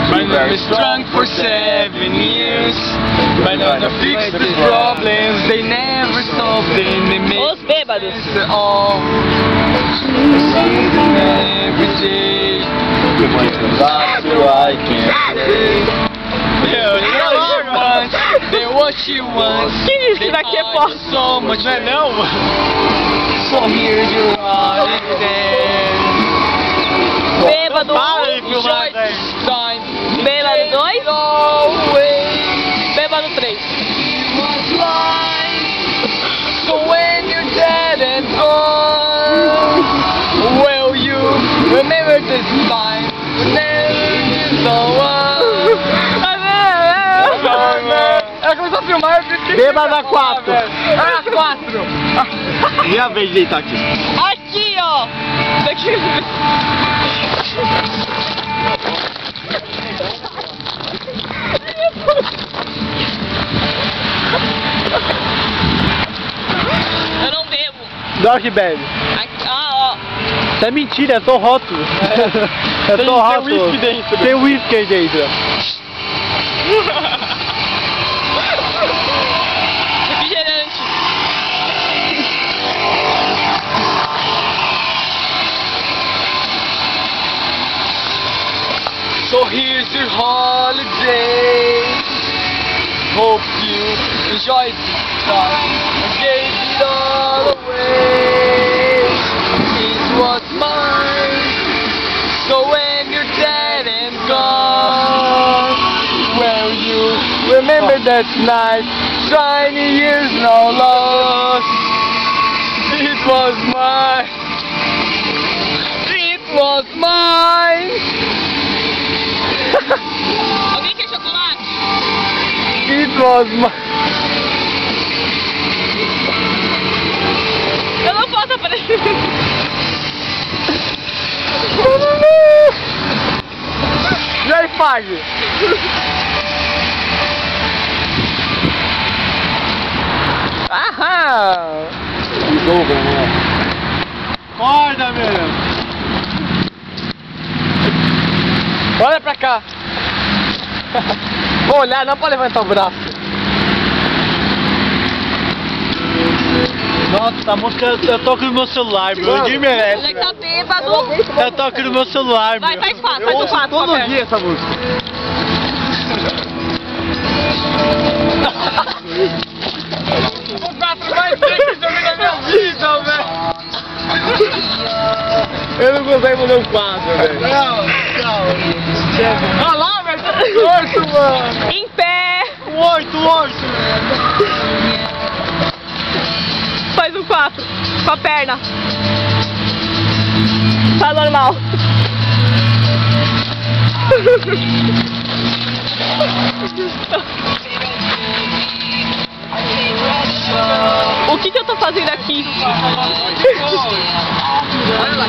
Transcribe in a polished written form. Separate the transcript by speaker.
Speaker 1: But I'm strong for 7 years. But I don't fix the problems, they never solve them. They make
Speaker 2: Os bêbados.
Speaker 1: all. Every day. I can't say. They what she wants.
Speaker 2: Quem disse que daqui é pó?
Speaker 1: So much, não é não? So here's your heart
Speaker 2: Bêbado 1. Bêbado 2. Bêbado 3.
Speaker 1: So when you're dead and gone, will you remember this time? Whenever no one. Ela começou a filmar, eu esqueci.
Speaker 3: Bêbada 4.
Speaker 1: Ah, 4.
Speaker 3: Minha vez de deitar aqui.
Speaker 2: Aqui, ó. Daqui. Eu não bebo.
Speaker 3: Dó que bebe.
Speaker 2: Aqui, ó.
Speaker 3: Isso é mentira, é só rótulo. É só rótulo.
Speaker 1: Tem whisky dentro.
Speaker 3: Tem whisky aí dentro.
Speaker 2: Refrigerante.
Speaker 1: So here's your holiday. Hope you enjoyed this time. Gave it all away. It was mine. So when you're dead and gone, will you remember that night? 20 years no lost. It was mine. It was mine.
Speaker 2: Alguém quer chocolate?
Speaker 1: It was mine.
Speaker 2: Eu não posso aparecer.
Speaker 1: E aí, Fag? Aham!
Speaker 3: Acorda, meu.
Speaker 1: Olha pra cá! Vou olhar, não pode levantar o braço.
Speaker 3: Nossa, a música eu toco no meu celular, meu. Ninguém merece.
Speaker 2: Ele tá bêbado.
Speaker 3: Eu toco no meu celular,
Speaker 2: Vai,
Speaker 3: meu.
Speaker 2: faz 4, faz o 4.
Speaker 3: Todo dia essa música.
Speaker 1: O 4 mais bem que joguei na minha vida, velho!
Speaker 3: Eu não consigo fazer um 4, velho.
Speaker 1: Olha lá, velho! Tá torto, mano!
Speaker 2: Em pé.
Speaker 3: 8, 8.
Speaker 2: Faz um 4. Com a perna. Tá normal. O que eu tô fazendo aqui?
Speaker 1: Olha lá!